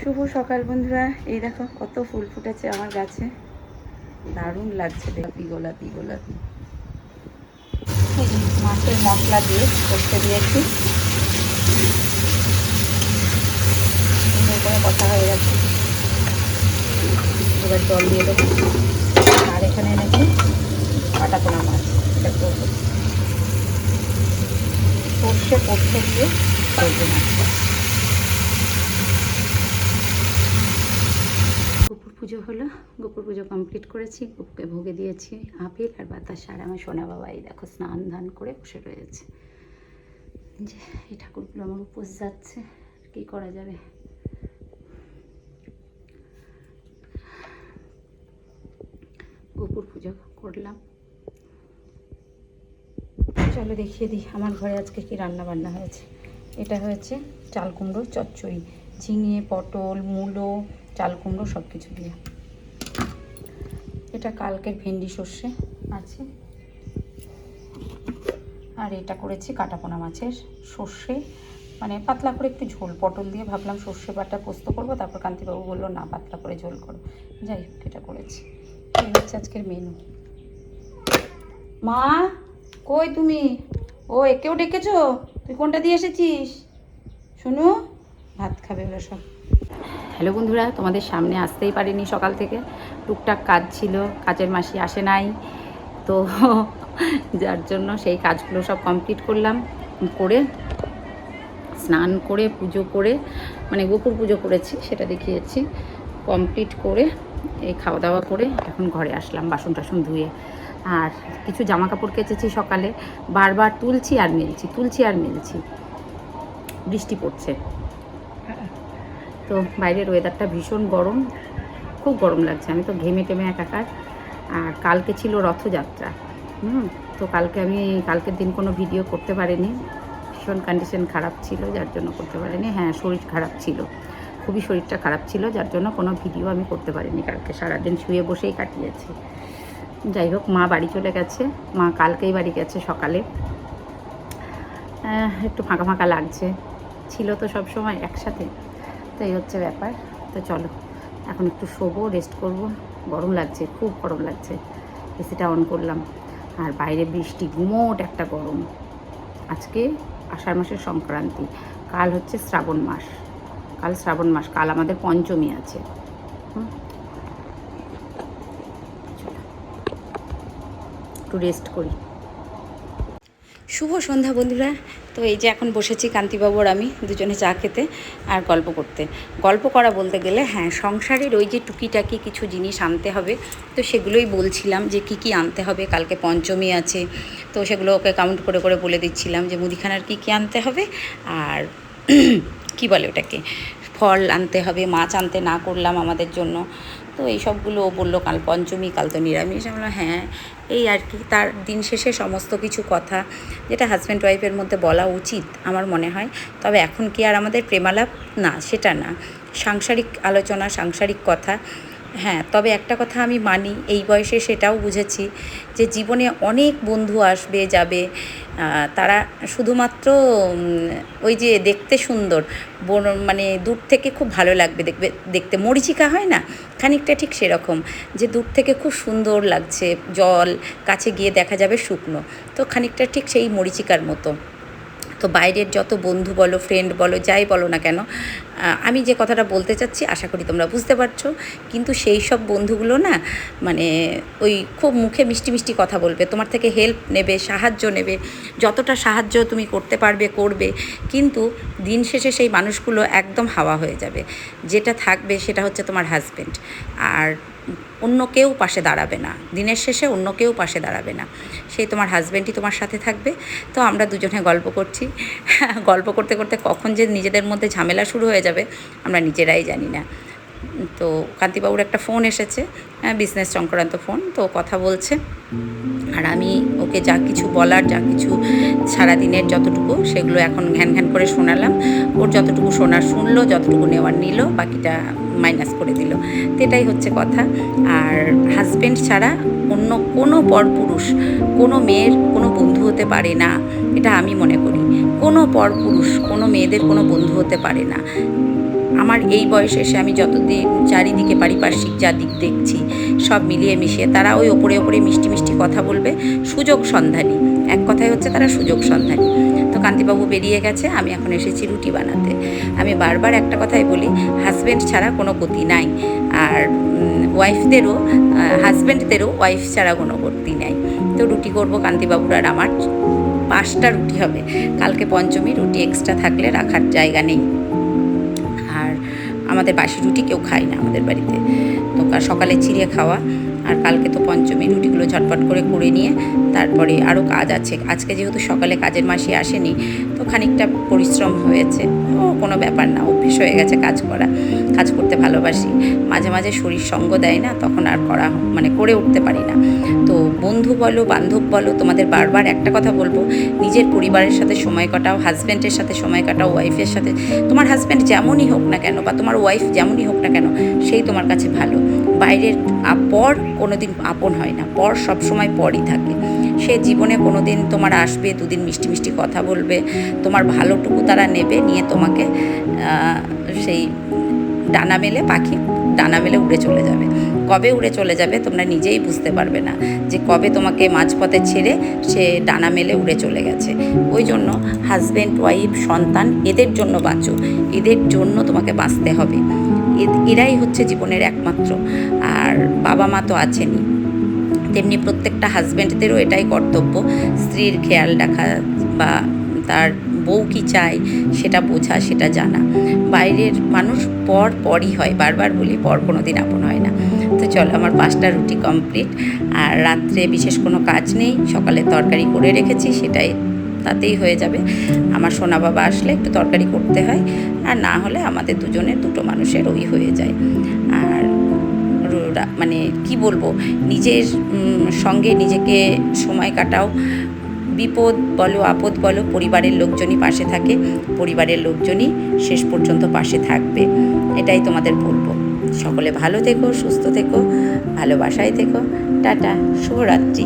শুভ সকাল বন্ধুরা, এই দেখো কত ফুল ফুটেছে আমার গাছে, দারুণ লাগছে। গোলাপি গোলাপি গোলাপি। মাছের মশলা দিয়ে করতে দিয়েছি, সুন্দর করে কষা হয়ে গেছে। এবার জল দিয়ে দেবো। আর এখানে এনেছি কাটাপোনা মাছ, এটা করবো সর্ষে পোস্ত দিয়ে করবো মাছটা। গোপুর পুজো হলো, গোপুর পুজো কমপ্লিট করেছি। গোপুকে ভোগে দিয়েছি আপেল আর বাতাসা। আর আমার সোনা বাবা এই দেখো স্নান ধান করে বসে রয়েছে। যে এই ঠাকুরগুলো আমার উপোস যাচ্ছে, কী করা যাবে। গোপুর পুজো করলাম। চলো দেখিয়ে দিই আমার ঘরে আজকে কি রান্না বান্না হয়েছে। এটা হয়েছে চাল কুমড়ো চচ্চড়ি, ঝিঙে পটল মূলো চাল কুমড়ো সব কিছু দিয়ে। এটা কালকের ভেন্ডি সর্ষে আছে। আর এটা করেছি কাটাপোনা মাছের সর্ষে, মানে পাতলা করে একটু ঝোল। পটল দিয়ে ভাবলাম সর্ষে বাটা পোস্ত করবো, তারপর কান্তিবাবু বললো না পাতলা করে ঝোল করো। যাই হোক, এটা করেছি। এই হচ্ছে আজকের মেনু। মা কই তুমি? ও একেও ডেকেছো? তুই কোনটা দিয়ে এসেছিস? শোনো, ভাত খাবে ওরা সব। হ্যালো বন্ধুরা, তোমাদের সামনে আসতেই পারিনি সকাল থেকে, টুকটাক কাজ ছিল, কাজের মাসি আসে নাই তো যার জন্য সেই কাজগুলো সব কমপ্লিট করলাম। করে স্নান করে পুজো করে, মানে গোপুর পুজো করেছি সেটা দেখিয়েছি, কমপ্লিট করে এই খাওয়া দাওয়া করে এখন ঘরে আসলাম বাসন টাসন ধুয়ে। আর কিছু জামা কাপড় কেচেছি সকালে, বারবার তুলছি আর মেলছি। বৃষ্টি পড়ছে তো বাইরের ওয়েদারটা ভীষণ গরম, খুব গরম লাগছে। আমি তো ঘেমে টেমে একাকার। আর কালকে ছিল রথযাত্রা, তো কালকের দিন কোনো ভিডিও করতে পারিনি, ভীষণ কন্ডিশন খারাপ ছিল যার জন্য করতে পারিনি। হ্যাঁ, শরীর খারাপ ছিল, খুবই শরীরটা খারাপ ছিল, যার জন্য কোনো ভিডিও আমি করতে পারিনি। কালকে সারাদিন শুয়ে বসেই কাটিয়েছি। যাই হোক, মা বাড়ি চলে গেছে, মা কালকেই বাড়ি গেছে সকালে। একটু ফাঁকা ফাঁকা লাগছে, ছিল তো সব সময় একসাথে, তো এই হচ্ছে ব্যাপার। তো চলো এখন একটু শোবো, রেস্ট করব। গরম লাগছে, খুব গরম লাগছে। এসিটা অন করলাম। আর বাইরে বৃষ্টি, গুমোট একটা গরম। আজকে আষাঢ় মাসের সংক্রান্তি, কাল হচ্ছে শ্রাবণ মাস। কাল আমাদের পঞ্চমী আছে। একটু রেস্ট করি। শুভ সন্ধ্যা বন্ধুরা। তো এই যে এখন বসেছি কান্তিবাবুর আমি দুজনে চা খেতে আর গল্প করা বলতে গেলে, হ্যাঁ, সংসারের ওই যে টুকিটাকি কিছু জিনিস আনতে হবে, তো সেগুলোই বলছিলাম যে কি আনতে হবে। কালকে পঞ্চমী আছে, তো সেগুলো ওকে কাউন্ট করে করে বলে দিচ্ছিলাম যে মুদিখানার কি আনতে হবে, আর কি বলে ওটাকে, ফল আনতে হবে, মাছ আনতে না করলাম আমাদের জন্য। তো এই সবগুলো ও বললো কাল পঞ্চমী, কাল তো নিরামিষ। আমরা হ্যাঁ, এই আর কি। তার দিন শেষে সমস্ত কিছু কথা যেটা হাজব্যান্ড ওয়াইফের মধ্যে বলা উচিত আমার মনে হয়। তবে এখন কি আর আমাদের প্রেমালাপ? না, সেটা না, সাংসারিক আলোচনা, সাংসারিক কথা। হ্যাঁ, তবে একটা কথা আমি মানি, এই বয়সে সেটাও বুঝেছি যে জীবনে অনেক বন্ধু আসবে যাবে, তারা শুধুমাত্র ওই যে দেখতে সুন্দর, মানে দূর থেকে খুব ভালো লাগবে দেখতে, মরীচিকা হয় না, খানিকটা ঠিক সেরকম, যে দূর থেকে খুব সুন্দর লাগছে জল, কাছে গিয়ে দেখা যাবে শুকনো, তো খানিকটা ঠিক সেই মরীচিকার মতো। তো বাইরের যত বন্ধু বলো, ফ্রেন্ড বলো, যাই বলো না কেন, আমি যে কথাটা বলতে চাচ্ছি আশা করি তোমরা বুঝতে পারছো। কিন্তু সেই সব বন্ধুগুলো না, মানে ওই খুব মুখে মিষ্টি মিষ্টি কথা বলবে, তোমার থেকে হেল্প নেবে, সাহায্য নেবে, যতটা সাহায্য তুমি করতে পারবে করবে, কিন্তু দিন শেষে সেই মানুষগুলো একদম হাওয়া হয়ে যাবে। যেটা থাকবে সেটা হচ্ছে তোমার হাজব্যান্ড, আর অন্য কেউ পাশে দাঁড়াবে না। দিনের শেষে অন্য কেউ পাশে দাঁড়াবে না, সেই তোমার হাজব্যান্ডই তোমার সাথে থাকবে। তো আমরা দুজনে গল্প করছি, গল্প করতে করতে কখন যে নিজেদের মধ্যে ঝামেলা শুরু হয়ে যাবে আমরা নিজেরাই জানি না। তো কান্তিবাবুর একটা ফোন এসেছে, বিজনেস সংক্রান্ত ফোন, তো কথা বলছে। আর আমি ওকে যা কিছু বলার, যা কিছু সারাদিনের যতটুকু, সেগুলো এখন ঘ্যান ঘ্যান করে শোনালাম। ওর যতটুকু শোনার শুনলো, যতটুকু নেওয়ার নিল, বাকিটা মাইনাস করে দিল। তো এটাই হচ্ছে কথা। আর হাজব্যান্ড ছাড়া অন্য কোনো পরপুরুষ কোনো মেয়ের কোনো বন্ধু হতে পারে না, এটা আমি মনে করি। কোনো পরপুরুষ কোনো মেয়েদের কোনো বন্ধু হতে পারে না। আমার এই বয়সে এসে আমি যতদিন চারিদিকে পারিপার্শ্বিক যা দিক দেখছি সব মিলিয়ে মিশিয়ে তারা ওই ওপরে ওপরে মিষ্টি মিষ্টি কথা বলবে, সুযোগ সন্ধানী, এক কথায় হচ্ছে তারা সুযোগ সন্ধানী। তো কান্তিবাবু বেরিয়ে গেছে, আমি এখন এসেছি রুটি বানাতে। আমি বারবার একটা কথাই বলি, হাজব্যান্ড ছাড়া কোনো গতি নাই, আর ওয়াইফদেরও, হাজব্যান্ডদেরও ওয়াইফ ছাড়া কোনো গতি নাই। তো রুটি করবো কান্তিবাবুর আর আমার, 5টা রুটি হবে। কালকে পঞ্চমী, রুটি এক্সট্রা থাকলে রাখার জায়গা নেই। আর আমাদের বাসি রুটি কেউ খায় না আমাদের বাড়িতে, তো সকালে চিড়ে খাওয়া, আর কালকে তো পঞ্চমী, রুটিগুলো ঝটপট করে নিয়ে তারপরে আরও কাজ আছে। আজকে যেহেতু সকালে কাজের মাসি আসেনি, তো খানিকটা পরিশ্রম হয়েছে, ও কোনো ব্যাপার না, অভ্যেস হয়ে গেছে কাজ করা, কাজ করতে ভালোবাসি। মাঝে মাঝে শরীর সঙ্গ দেয় না, তখন আর করে উঠতে পারি না। তো বন্ধু বলো, বান্ধব বলো, তোমাদের বারবার একটা কথা বলবো, নিজের পরিবারের সাথে সময় কাটাও, হাজব্যান্ডের সাথে সময় কাটাও, ওয়াইফের সাথে। তোমার হাজব্যান্ড যেমনই হোক না কেন বা তোমার ওয়াইফ যেমনই হোক না কেন, সেই তোমার কাছে ভালো। বাইরের পর কোনো দিন আপন হয় না, পর সবসময় পরই থাকে। সে জীবনে কোনো দিন তোমার আসবে, দুদিন মিষ্টি মিষ্টি কথা বলবে, তোমার ভালোটুকু তারা নেবে, নিয়ে তোমাকে সেই ডানা মেলে উড়ে চলে যাবে। কবে উড়ে চলে যাবে তোমরা নিজেই বুঝতে পারবে না, যে কবে তোমাকে মাঝপথে ছেড়ে সে ডানা মেলে উড়ে চলে গেছে। ওই জন্য হাজব্যান্ড, ওয়াইফ, সন্তান, এদের জন্য বাঁচো, এদের জন্য তোমাকে বাঁচতে হবে। এরাই হচ্ছে জীবনের একমাত্র। আর বাবা মা তো আছেনই, তেমনি প্রত্যেকটা হাজব্যান্ডদেরও এটাই কর্তব্য, স্ত্রীর খেয়াল রাখা বা তার বউ কী চায় সেটা বোঝা, সেটা জানা। বাইরের মানুষ পরই হয়, বারবার বলি, পর কোনো দিন আপন হয় না। তো চলো, আমার 5টা রুটি কমপ্লিট, আর রাত্রে বিশেষ কোনো কাজ নেই, সকালে তরকারি করে রেখেছি, তাতেই হয়ে যাবে। আমার সোনা বাবা আসলে একটু তরকারি করতে হয়, আর না হলে আমাদের দুজনের, দুটো মানুষের ওই হয়ে যায়। আর মানে কি বলবো, নিজের সঙ্গে নিজেকে সময় কাটাও। বিপদ বলো, আপদ বলো, পরিবারের লোকজনই পাশে থাকে, পরিবারের লোকজনই শেষ পর্যন্ত পাশে থাকবে, এটাই তোমাদের বলবো। সকলে ভালো থেকো, সুস্থ থেকো, ভালোবাসায় থেকো। টাটা, শুভরাত্রি।